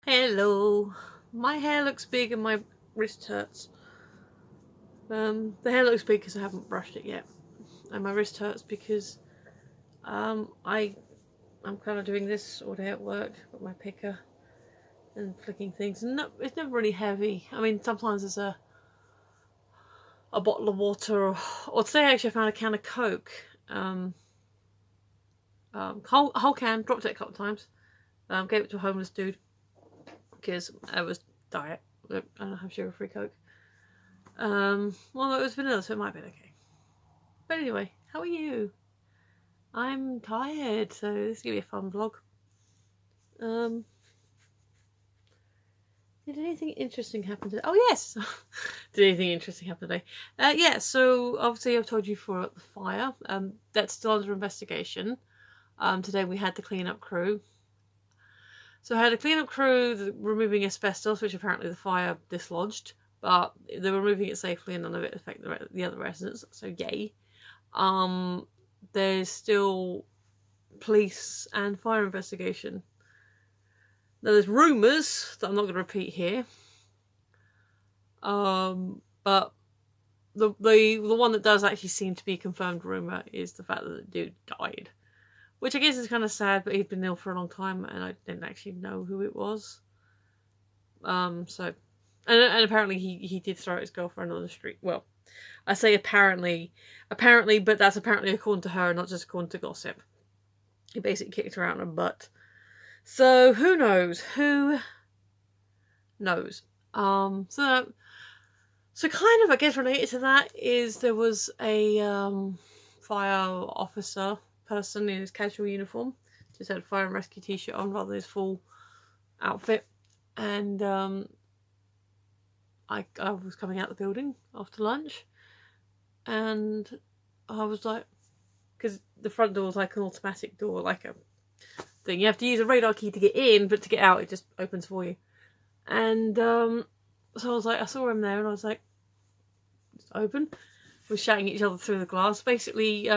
Hello. My hair looks big and my wrist hurts. The hair looks big because I haven't brushed it yet, and my wrist hurts because I'm kind of doing this all day at work with my picker and flicking things. And no, it's never really heavy. I mean, sometimes there's a bottle of water, or today actually I found a can of Coke. Whole can, dropped it a couple of times. Gave it to a homeless dude because it was diet. I don't have sugar-free Coke. Well, it was vanilla, so it might be okay. But anyway, how are you? I'm tired, so this is gonna be a fun vlog. Did anything interesting happen today? Oh yes! Did anything interesting happen today? Yeah, so obviously I've told you for the fire. That's still under investigation. Today we had the clean-up crew. So I had a clean-up crew removing asbestos, which apparently the fire dislodged, but they were removing it safely and none of it affected the other residents, so yay. There's still police and fire investigation. Now there's rumours that I'm not going to repeat here, but the one that does actually seem to be a confirmed rumour is the fact that the dude died. Which I guess is kind of sad, but he'd been ill for a long time and I didn't actually know who it was. And apparently he did throw his girlfriend on the street. Well, I say apparently, but that's apparently according to her, not just according to gossip. He basically kicked her out in her butt. So who knows? Who knows? So kind of, I guess, related to that is there was a fire officer person in his casual uniform, just had a fire and rescue t-shirt on rather than his full outfit, and I was coming out the building after lunch, and I was like, because the front door is like an automatic door, like a thing. You have to use a radar key to get in, but to get out it just opens for you. And so I was like, I saw him there and I was like, just open. We're shouting at each other through the glass. Basically,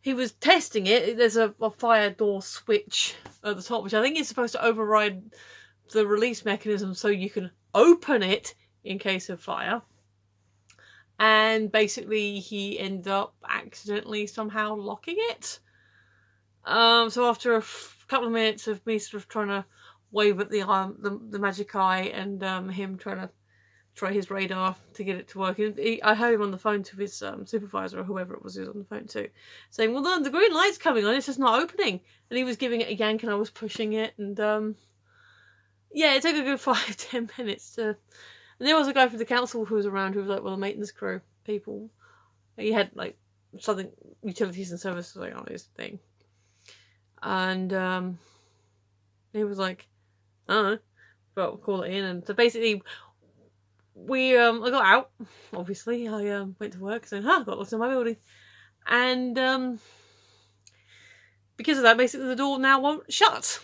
he was testing it. There's a fire door switch at the top, which I think is supposed to override the release mechanism so you can open it in case of fire. And basically he ended up accidentally somehow locking it. So after a couple of minutes of me sort of trying to wave at the magic eye and him trying to try his radar to get it to work, I heard him on the phone to his supervisor or whoever it was who was on the phone to, saying, well, the green light's coming on, it's just not opening. And he was giving it a yank and I was pushing it, and yeah, it took a good 5-10 minutes to... And there was a guy from the council who was around who was like, well, the maintenance crew people, he had like something, utilities and services like on his thing. And he was like, I don't know, but we'll call it in. And so basically I got out, obviously. I went to work saying, got lost in my building. And because of that, basically the door now won't shut.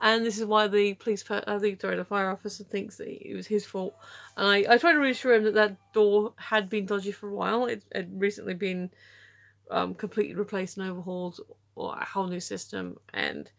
And this is why the the fire officer thinks that it was his fault. And I tried to reassure him that door had been dodgy for a while. It had recently been completely replaced and overhauled, or a whole new system. And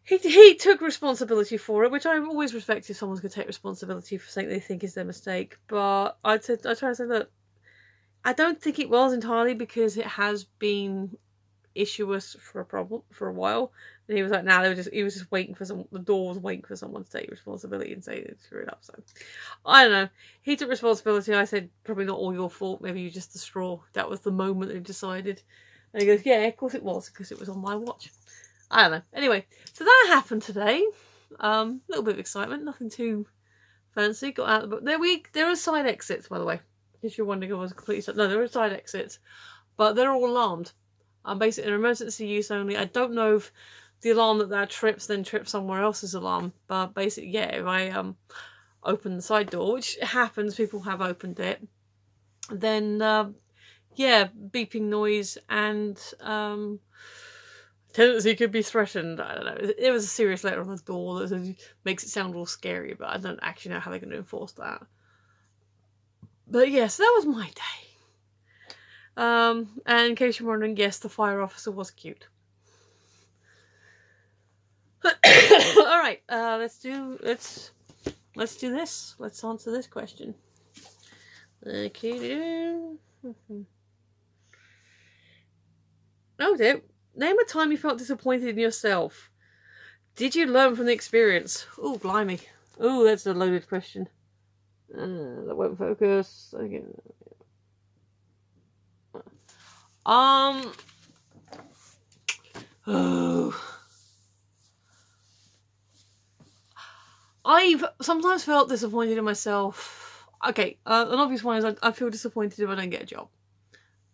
he took responsibility for it, which I always respect if someone's going to take responsibility for something they think is their mistake. But I try to say that I don't think it was entirely, because it has been issuous for a while. And he was like, nah, he was just waiting for the door was waiting for someone to take responsibility and say they screwed up. So I don't know. He took responsibility. I said, probably not all your fault. Maybe you're just the straw. That was the moment they decided. And he goes, yeah, of course it was, because it was on my watch. I don't know. Anyway, so that happened today. A little bit of excitement, nothing too fancy. Got out of the book. There are side exits, by the way. If you're wondering, I was completely... No, there are side exits, but they're all alarmed. Basically, an emergency use only. I don't know if the alarm that trips then trips somewhere else's alarm, but basically, yeah, if I open the side door, which happens, people have opened it, then yeah, beeping noise and tendency could be threatened. I don't know. There was a serious letter on the door that makes it sound all scary, but I don't actually know how they're going to enforce that. But yes, that was my day. And in case you're wondering, yes, the fire officer was cute. let's do this. Let's answer this question. Okay. Oh dear. Name a time you felt disappointed in yourself. Did you learn from the experience? Oh, blimey. Oh, that's a loaded question. That won't focus. Okay. Oh. I've sometimes felt disappointed in myself. Okay, an obvious one is I feel disappointed if I don't get a job.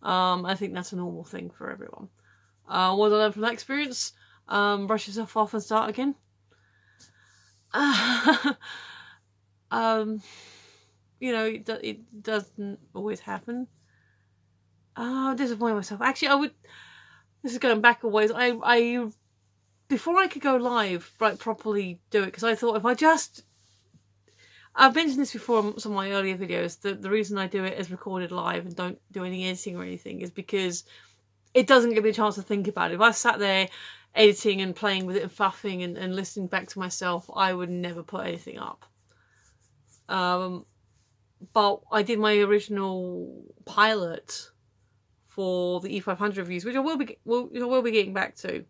I think that's a normal thing for everyone. What did I learn from that experience? Brush yourself off and start again. You know, it doesn't always happen. I'm disappointed in myself. Actually, this is going back a ways. I before I could go live, like properly do it, because I thought I've mentioned this before in some of my earlier videos, the reason I do it as recorded live and don't do any editing or anything is because it doesn't give me a chance to think about it. If I sat there editing and playing with it and faffing and listening back to myself, I would never put anything up. But I did my original pilot for the E500 reviews, which I will be getting back to.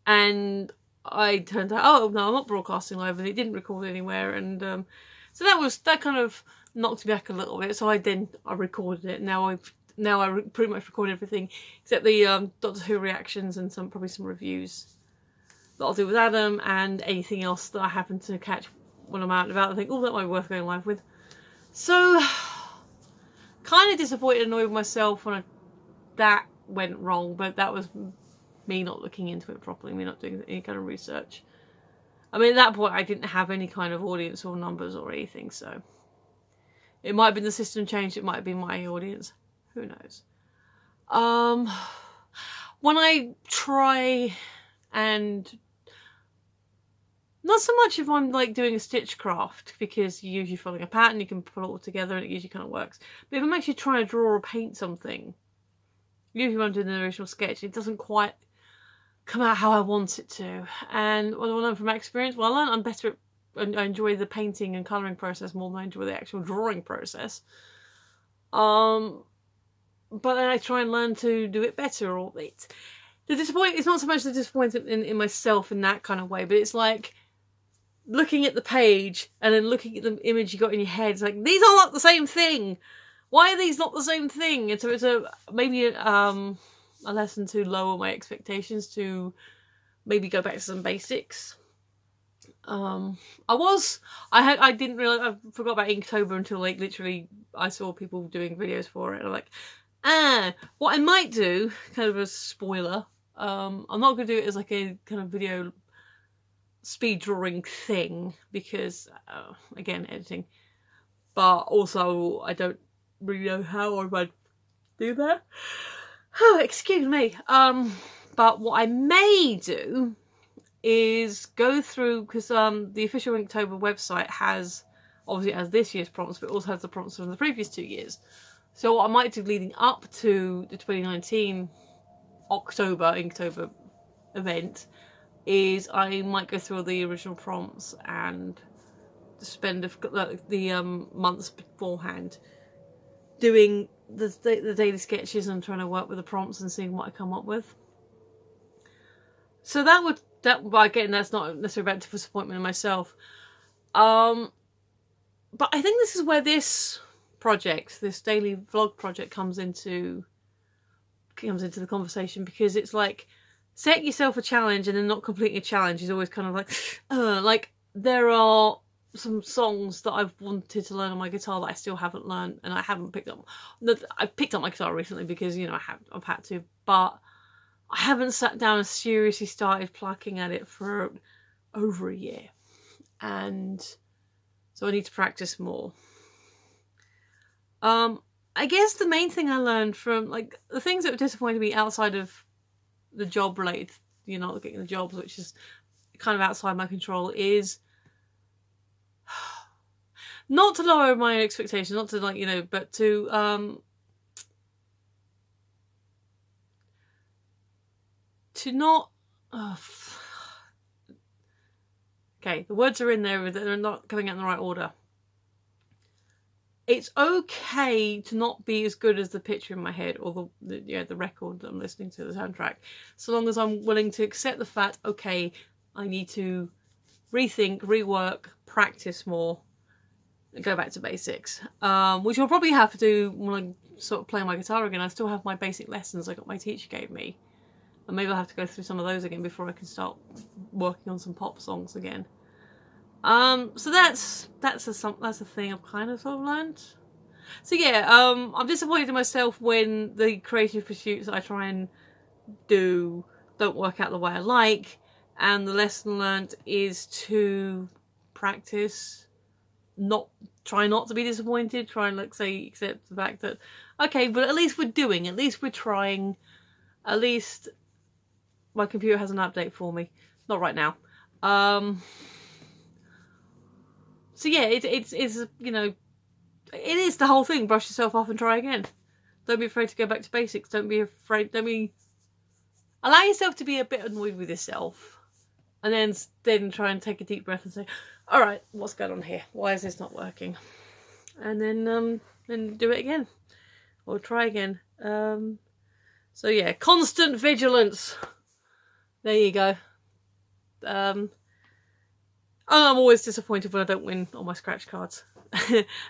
And I turned out, oh no, I'm not broadcasting live, and it didn't record anywhere, and so that kind of knocked me back a little bit. So I recorded it. Now I pretty much recorded everything except the Doctor Who reactions and probably some reviews that I'll do with Adam, and anything else that I happen to catch when I'm out and about. I think, oh, that might be worth going live with. So kind of disappointed and annoyed with myself when that went wrong, but that was me not looking into it properly, me not doing any kind of research. I mean, at that point, I didn't have any kind of audience or numbers or anything, so it might have been the system changed, it might have been my audience. Who knows? When I try and not so much if I'm like doing a stitch craft, because you're usually following a pattern, you can pull it all together and it usually kind of works. But if I'm actually trying to draw or paint something, usually when I'm doing the original sketch, it doesn't quite come out how I want it to. And what do I learn from my experience? Well, I learned I'm better at, I enjoy the painting and colouring process more than I enjoy the actual drawing process. But then I try and learn to do it better. Or it's not so much the disappointment in myself in that kind of way, but it's like looking at the page and then looking at the image you got in your head. It's like, these are not the same thing. Why are these not the same thing? And so it's maybe a lesson to lower my expectations, to maybe go back to some basics. I didn't realise, I forgot about Inktober until like literally I saw people doing videos for it. And I'm like, what I might do, kind of a spoiler, I'm not going to do it as like a kind of video speed drawing thing because, again, editing. But also, I don't really know how I might do that. Oh, excuse me. But what I may do is go through, because the official Inktober website obviously has this year's prompts, but also has the prompts from the previous 2 years. So what I might do leading up to the 2019 Inktober event is I might go through all the original prompts and spend the months beforehand doing the daily sketches and trying to work with the prompts and seeing what I come up with. So again, that's not necessarily about disappointment in myself. But I think this is where this daily vlog project comes into the conversation, because it's like, set yourself a challenge and then not completing a challenge is always kind of like, like there are some songs that I've wanted to learn on my guitar that I still haven't learned, and I haven't picked up. I picked up my guitar recently because, you know, I've had to, but I haven't sat down and seriously started plucking at it for over a year, and so I need to practice more. I guess the main thing I learned from, like, the things that disappointed me outside of the job related, you know, getting the jobs, which is kind of outside my control, is not to lower my expectations, not to, like, you know, but to not Okay, the words are in there, but they're not coming out in the right order. It's okay to not be as good as the picture in my head or the record that I'm listening to, the soundtrack, so long as I'm willing to accept the fact, okay, I need to rethink, rework, practice more, and go back to basics. Which I'll probably have to do when I sort of play my guitar again. I still have my basic lessons I got my teacher gave me, and maybe I'll have to go through some of those again before I can start working on some pop songs again. So that's a thing I've kind of sort of learned. So yeah, I'm disappointed in myself when the creative pursuits that I try and do don't work out the way I like, and the lesson learned is to practice, try not to be disappointed, try and like say accept the fact that okay, but at least we're doing, at least we're trying, at least my computer has an update for me. Not right now. So yeah, it's you know, it is the whole thing. Brush yourself off and try again. Don't be afraid to go back to basics. Don't be allow yourself to be a bit annoyed with yourself, and then try and take a deep breath and say, all right, what's going on here? Why is this not working? And then do it again or try again. So yeah, constant vigilance. There you go. I'm always disappointed when I don't win on my scratch cards.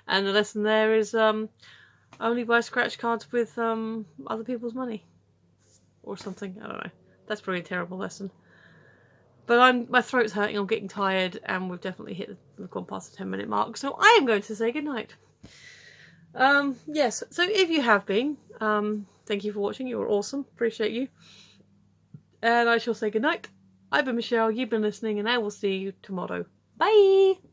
And the lesson there is only buy scratch cards with other people's money. Or something, I don't know. That's probably a terrible lesson. But my throat's hurting, I'm getting tired, and we've definitely gone past the 10-minute mark, so I am going to say goodnight. Yes, so if you have been, thank you for watching, you were awesome, appreciate you. And I shall say goodnight. I've been Michelle, you've been listening, and I will see you tomorrow. Bye!